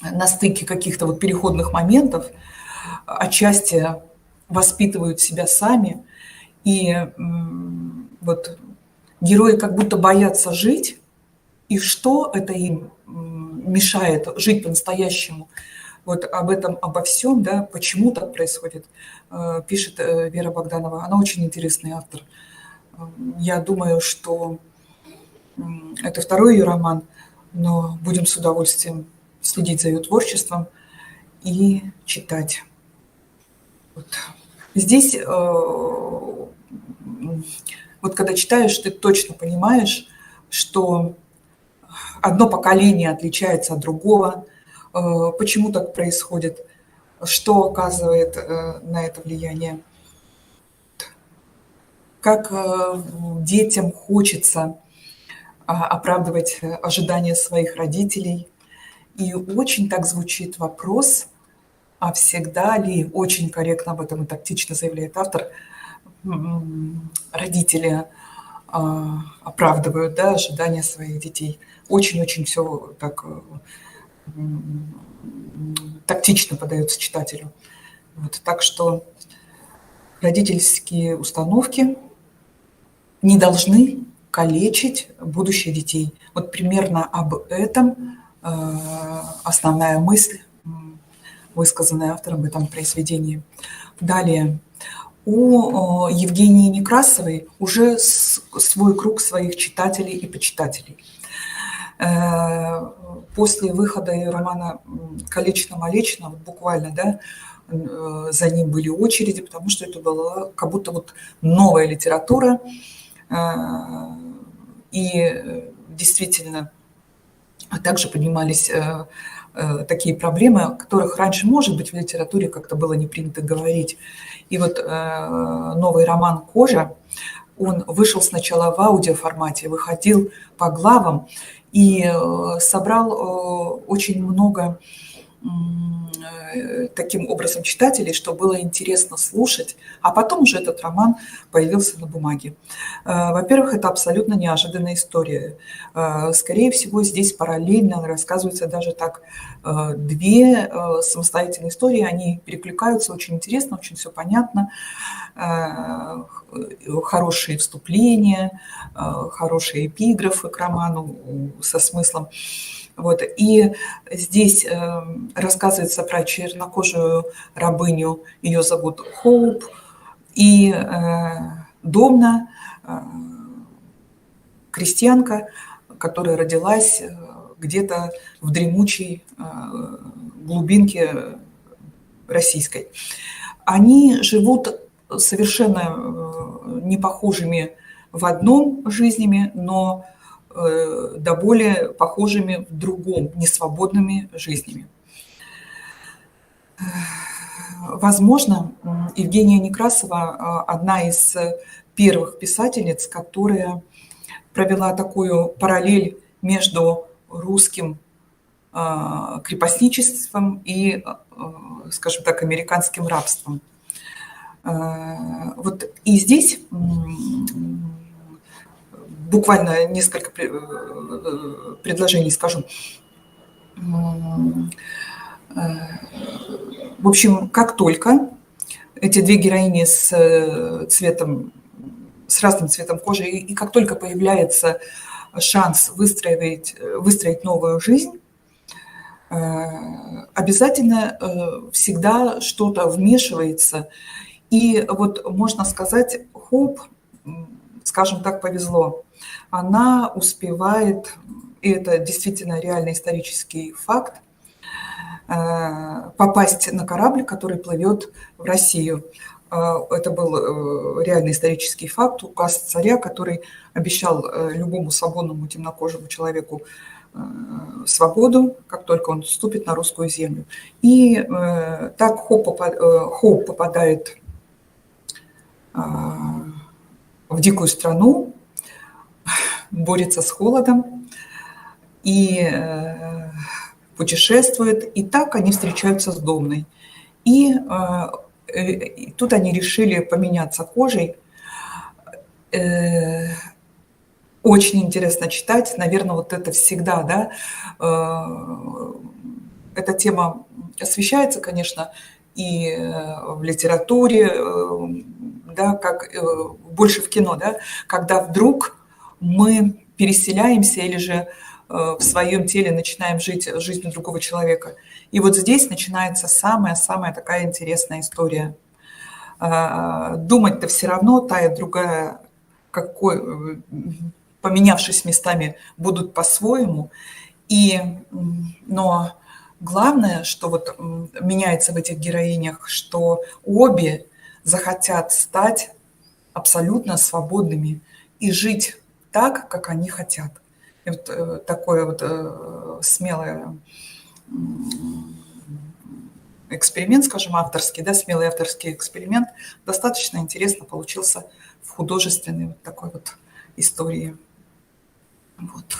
на стыке каких-то вот переходных моментов, отчасти воспитывают себя сами, и вот герои как будто боятся жить, и что это им мешает жить по-настоящему. Вот об этом, обо всем, да, почему так происходит, пишет Вера Богданова. Она очень интересный автор. Я думаю, что это второй ее роман, но будем с удовольствием следить за ее творчеством и читать. Вот. Здесь, вот когда читаешь, ты точно понимаешь, что одно поколение отличается от другого, почему так происходит, что оказывает на это влияние, как детям хочется оправдывать ожидания своих родителей. И очень так звучит вопрос, а всегда ли, очень корректно об этом и тактично заявляет автор, родители оправдывают, да, ожидания своих детей. Очень-очень все так тактично подается читателю. Вот, так что родительские установки не должны калечить будущее детей. Вот примерно об этом основная мысль, высказанная автором в этом произведении. Далее. У Евгении Некрасовой уже свой круг своих читателей и почитателей. После выхода ее романа «Калечно-малечно», вот буквально, да, за ним были очереди, потому что это была как будто вот новая литература. И действительно а также поднимались такие проблемы, о которых раньше, может быть, в литературе как-то было не принято говорить. И вот новый роман «Кожа», он вышел сначала в аудиоформате, выходил по главам и собрал очень много таким образом читателей, что было интересно слушать, а потом уже этот роман появился на бумаге. Во-первых, это абсолютно неожиданная история. Скорее всего, здесь параллельно рассказываются даже так две самостоятельные истории, они перекликаются, очень интересно, очень все понятно, хорошие вступления, хорошие эпиграфы к роману со смыслом. Вот. И здесь рассказывается про чернокожую рабыню, ее зовут Хоуп, и Домна, крестьянка, которая родилась где-то в дремучей глубинке российской. Они живут совершенно не похожими в одном жизнями, но до более похожими в другом, несвободными жизнями. Возможно, Евгения Некрасова одна из первых писательниц, которая провела такую параллель между русским крепостничеством и, скажем так, американским рабством. Вот и здесь буквально несколько предложений скажу. В общем, как только эти две героини с разным цветом кожи, и как только появляется шанс выстроить новую жизнь, обязательно всегда что-то вмешивается. И вот можно сказать, Хоуп, скажем так, повезло. Она успевает, и это действительно реальный исторический факт, попасть на корабль, который плывет в Россию. Это был реальный исторический факт, указ царя, который обещал любому свободному темнокожему человеку свободу, как только он вступит на русскую землю. И так Хоуп попадает в дикую страну, борется с холодом и путешествует. И так они встречаются с Домной. И тут они решили поменяться кожей. Очень интересно читать. Наверное, вот это всегда, да, эта тема освещается, конечно, и в литературе, да, как больше в кино, да, когда вдруг мы переселяемся или же в своем теле начинаем жить жизнью другого человека. И вот здесь начинается самая такая интересная история. Думать-то все равно та и другая, поменявшись местами, будут по-своему. Но главное, что вот меняется в этих героинях, что обе захотят стать абсолютно свободными и жить так, как они хотят. И вот такой вот смелый эксперимент, скажем, авторский, да, смелый авторский эксперимент, достаточно интересно получился в художественной вот такой вот истории. Вот.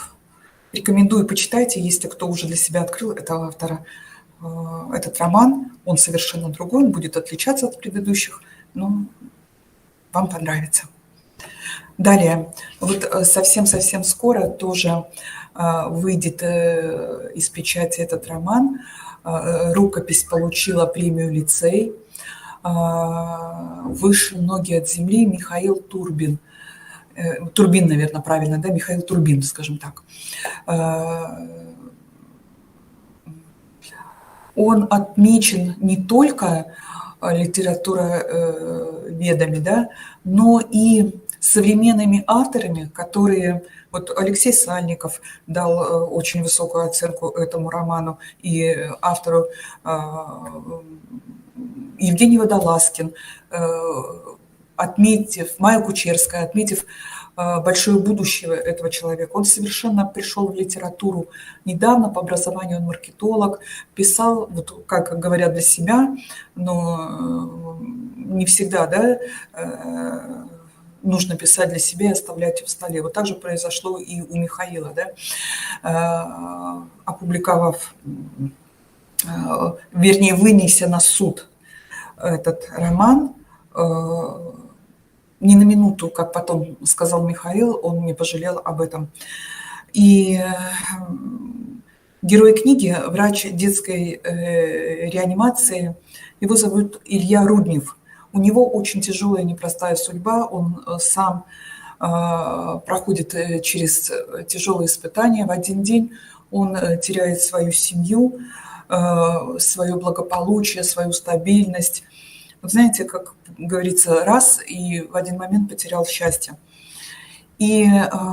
Рекомендую, почитайте, если кто уже для себя открыл этого автора. Этот роман, он совершенно другой, он будет отличаться от предыдущих, но вам понравится. Далее, вот совсем-совсем скоро тоже выйдет из печати этот роман. Рукопись получила премию «Лицей». «Выше ноги от земли» Михаил Турбин. Турбин, наверное, правильно, да? Михаил Турбин, скажем так. Он отмечен не только литературоведами, да, но и современными авторами, которые... Вот Алексей Сальников дал очень высокую оценку этому роману, и автору Евгений Водолазкин, отметив, Майя Кучерская, отметив большое будущее этого человека. Он совершенно пришел в литературу недавно, по образованию он маркетолог, писал, вот, как говорят, для себя, но не всегда, да, нужно писать для себя и оставлять в столе. Вот так же произошло и у Михаила, да, опубликовав, вернее, вынеся на суд этот роман, ни на минуту, как потом сказал Михаил, он не пожалел об этом. И герой книги, врач детской реанимации, его зовут Илья Руднев. У него очень тяжелая, непростая судьба, он сам проходит через тяжелые испытания. В один день он теряет свою семью, свое благополучие, свою стабильность. Вот знаете, как говорится, раз и в один момент потерял счастье. И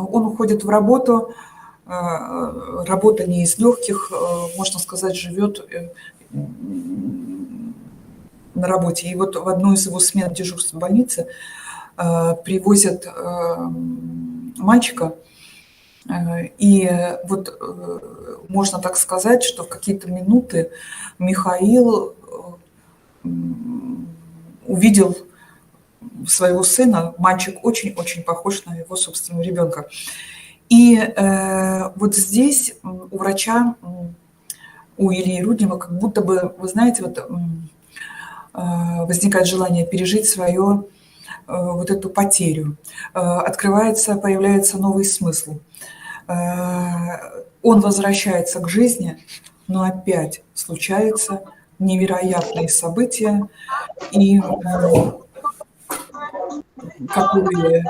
он уходит в работу, работа не из легких, можно сказать, живет на работе. И вот в одну из его смен дежурства в больнице привозят мальчика, и вот можно так сказать, что в какие-то минуты Михаил увидел своего сына, мальчик очень-очень похож на его собственного ребенка. И вот здесь у врача, у Ильи Руднева, как будто бы, вы знаете, вот возникает желание пережить свою вот эту потерю. Открывается, появляется новый смысл. Он возвращается к жизни, но опять случаются невероятные события, и которые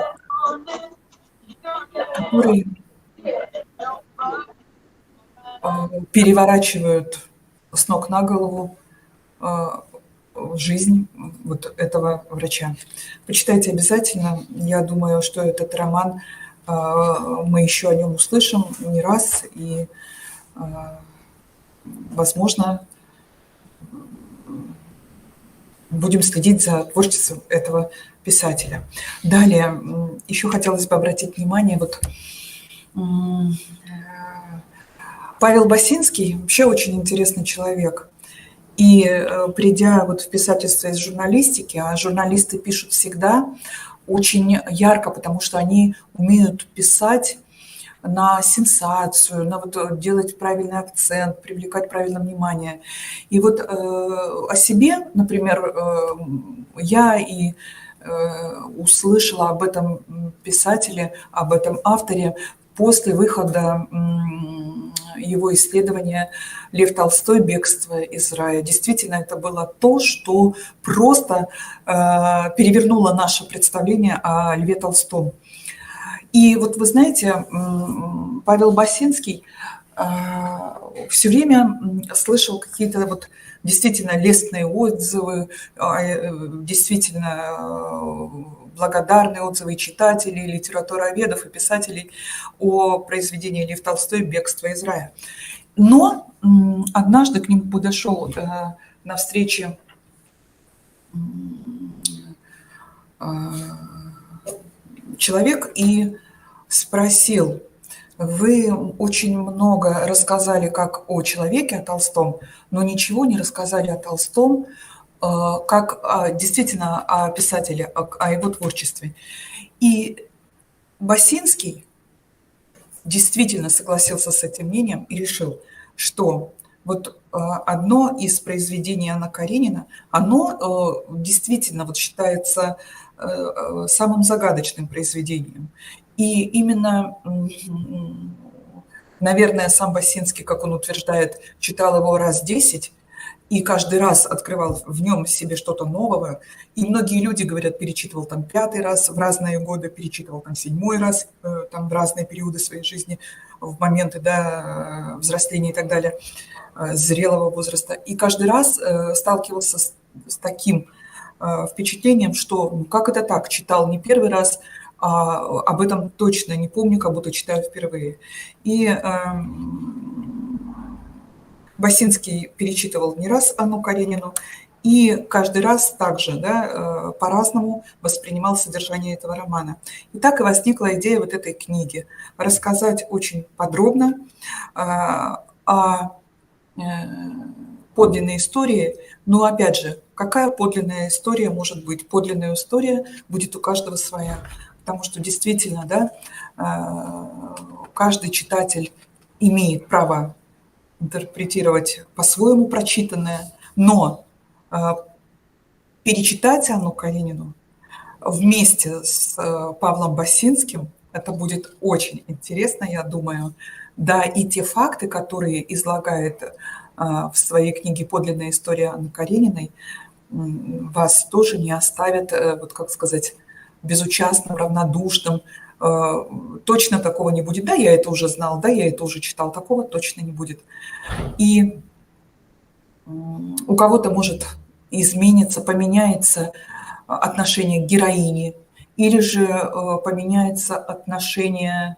переворачивают с ног на голову жизнь вот этого врача. Почитайте обязательно. Я думаю, что этот роман, мы еще о нем услышим не раз, и, возможно, будем следить за творчеством этого писателя. Далее, еще хотелось бы обратить внимание, вот Павел Басинский вообще очень интересный человек. И придя вот в писательство из журналистики, а журналисты пишут всегда очень ярко, потому что они умеют писать на сенсацию, на вот делать правильный акцент, привлекать правильное внимание. И вот о себе, например, я и услышала об этом писателе, об этом авторе после выхода его исследования «Лев Толстой. Бегство из рая». Действительно, это было то, что просто перевернуло наше представление о Льве Толстом. И вот вы знаете, Павел Басинский все время слышал какие-то вот действительно лестные отзывы, действительно благодарные отзывы читателей, литературоведов и писателей о произведении «Лев Толстой. Бегство из рая». Но однажды к нему подошел на встрече человек и спросил: вы очень много рассказали как о человеке, о Толстом, но ничего не рассказали о Толстом, как действительно о писателе, о его творчестве. И Басинский действительно согласился с этим мнением и решил, что вот одно из произведений Анны Карениной, оно действительно вот считается самым загадочным произведением. И именно, наверное, сам Басинский, как он утверждает, читал его раз 10, и каждый раз открывал в нем себе что-то новое. И многие люди говорят, перечитывал там 5-й раз в разные годы, перечитывал там 7-й раз, там в разные периоды своей жизни, в моменты, да, взросления и так далее, зрелого возраста. И каждый раз сталкивался с таким впечатлением, что ну, как это так, читал не первый раз, а об этом точно не помню, как будто читаю впервые. И Басинский перечитывал не раз Анну Каренину, и каждый раз также, да, по-разному воспринимал содержание этого романа. И так и возникла идея вот этой книги. Рассказать очень подробно о подлинной истории. Но опять же, какая подлинная история может быть? Подлинная история будет у каждого своя. Потому что действительно, да, каждый читатель имеет право интерпретировать по-своему прочитанное, но перечитать Анну Каренину вместе с Павлом Басинским это будет очень интересно, я думаю. Да, и те факты, которые излагает в своей книге «Подлинная история Анны Карениной», вас тоже не оставят, вот как сказать, безучастным, равнодушным. Точно такого не будет. Да, я это уже знал, да, я это уже читал. Такого точно не будет. И у кого-то может изменится, поменяется отношение к героине, или же поменяется отношение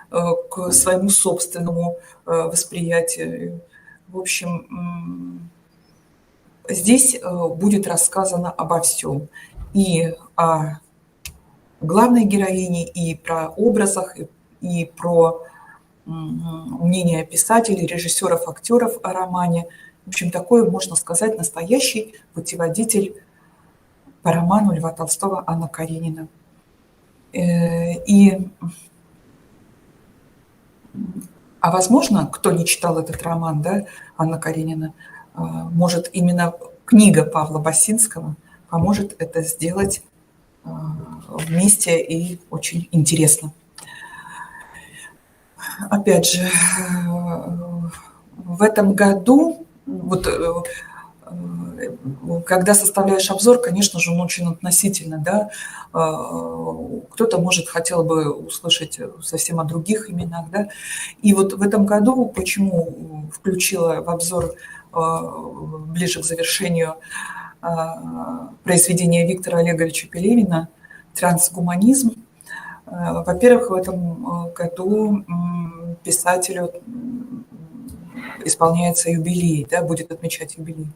к своему собственному восприятию. В общем, здесь будет рассказано обо всем. И о главной героине, и про образах, и про мнение писателей, режиссеров, актеров о романе. В общем, такой, можно сказать, настоящий путеводитель по роману Льва Толстого «Анна Каренина». А возможно, кто не читал этот роман, да, Анна Каренина, может, именно книга Павла Басинского поможет это сделать вместе и очень интересно. Опять же, в этом году, вот, когда составляешь обзор, конечно же, он очень относительно, да, кто-то, может, хотел бы услышать совсем о других именах, да, и вот в этом году, почему включила в обзор ближе к завершению произведения Виктора Олеговича Пелевина «Трансгуманизм». Во-первых, в этом году писателю исполняется юбилей, да, будет отмечать юбилей.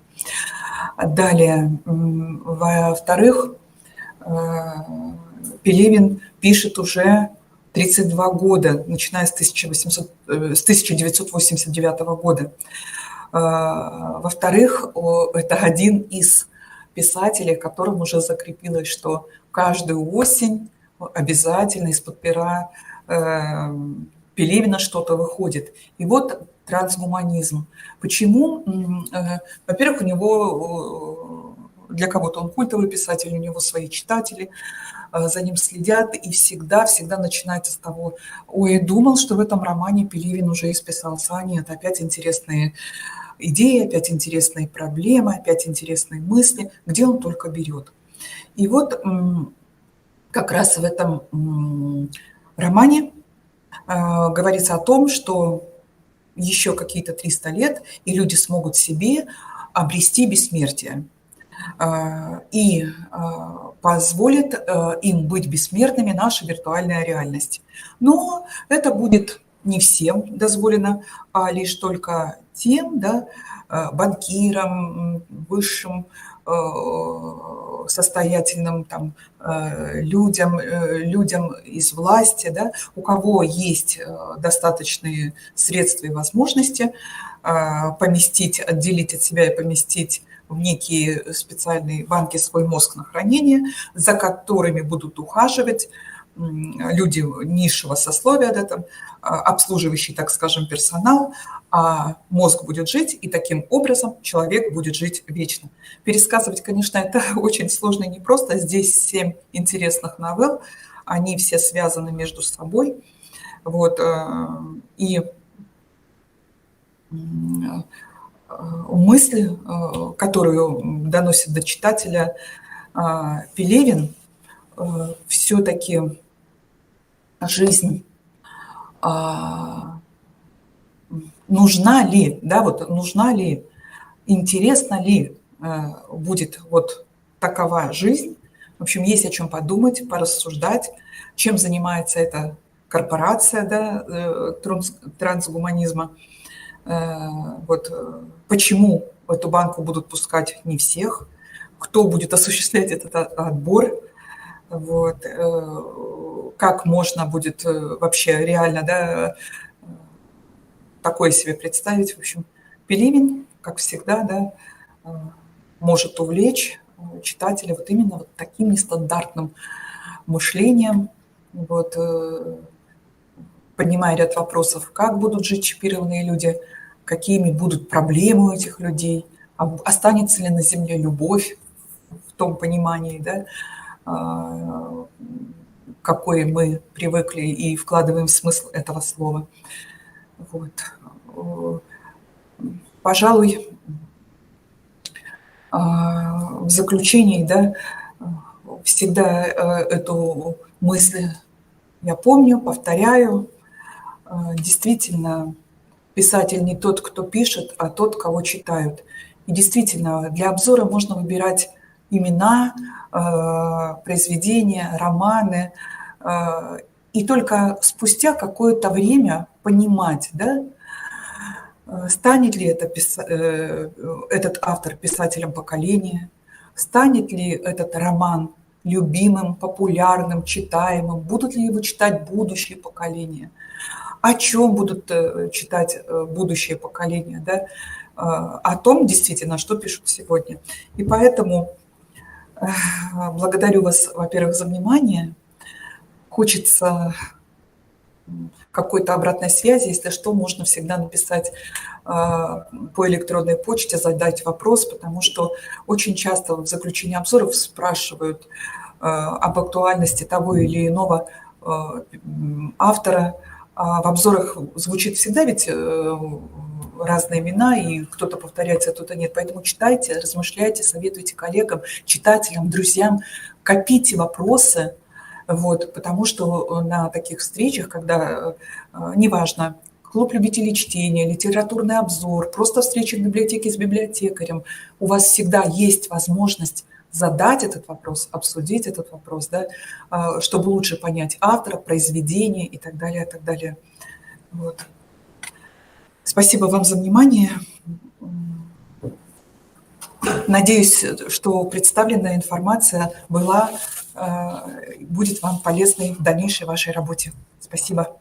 Далее, во-вторых, Пелевин пишет уже 32 года, начиная с 1989 года. Во-вторых, это один из писателей, которым уже закрепилось, что каждую осень обязательно из-под пера Пелевина что-то выходит. И вот трансгуманизм. Почему? Во-первых, у него, для кого-то он культовый писатель, у него свои читатели, за ним следят, и всегда начинается с того: ой, думал, что в этом романе Пелевин уже исписался, а нет, опять интересные идеи, опять интересные проблемы, опять интересные мысли, где он только берет. И вот как раз в этом романе говорится о том, что еще какие-то 300 лет, и люди смогут себе обрести бессмертие. И позволит им быть бессмертными наша виртуальная реальность. Но это будет не всем дозволено, а лишь только тем, да, банкирам, высшим состоятельным там, людям из власти, да, у кого есть достаточные средства и возможности поместить, отделить от себя и поместить в некие специальные банки свой мозг на хранение, за которыми будут ухаживать люди низшего сословия, да, там, обслуживающий, так скажем, персонал, а мозг будет жить, и таким образом человек будет жить вечно. Пересказывать, конечно, это очень сложно и непросто. Здесь 7 интересных новелл, они все связаны между собой. Вот, и мысль, которую доносит до читателя Пелевин, все-таки жизнь нужна ли, да, вот нужна ли, интересна ли будет вот такова жизнь. В общем, есть о чем подумать, порассуждать, чем занимается эта корпорация, да, трансгуманизма. Вот почему в эту банку будут пускать не всех, кто будет осуществлять этот отбор, вот, как можно будет вообще реально, да, такое себе представить. В общем, Пелевин, как всегда, да, может увлечь читателя вот именно вот таким нестандартным мышлением, вот, поднимая ряд вопросов, как будут жить чипированные люди, какими будут проблемы у этих людей, останется ли на Земле любовь в том понимании, да, какой мы привыкли и вкладываем в смысл этого слова. Вот. Пожалуй, в заключении, да, всегда эту мысль я помню, повторяю. Действительно, писатель не тот, кто пишет, а тот, кого читают. И действительно, для обзора можно выбирать имена, произведения, романы, и только спустя какое-то время понимать, да, станет ли этот автор писателем поколения, станет ли этот роман любимым, популярным, читаемым, будут ли его читать будущие поколения, о чем будут читать будущее поколение, да? О том, действительно, что пишут сегодня. И поэтому благодарю вас, во-первых, за внимание. Хочется какой-то обратной связи, если что, можно всегда написать по электронной почте, задать вопрос, потому что очень часто в заключении обзоров спрашивают об актуальности того или иного автора. А в обзорах звучит всегда ведь разные имена, и кто-то повторяется, а кто-то нет. Поэтому читайте, размышляйте, советуйте коллегам, читателям, друзьям, копите вопросы, вот, потому что на таких встречах, когда, неважно, клуб любителей чтения, литературный обзор, просто встреча в библиотеке с библиотекарем, у вас всегда есть возможность задать этот вопрос, обсудить этот вопрос, да, чтобы лучше понять автора, произведение и так далее, и так далее. Вот. Спасибо вам за внимание. Надеюсь, что представленная информация будет вам полезной в дальнейшей вашей работе. Спасибо.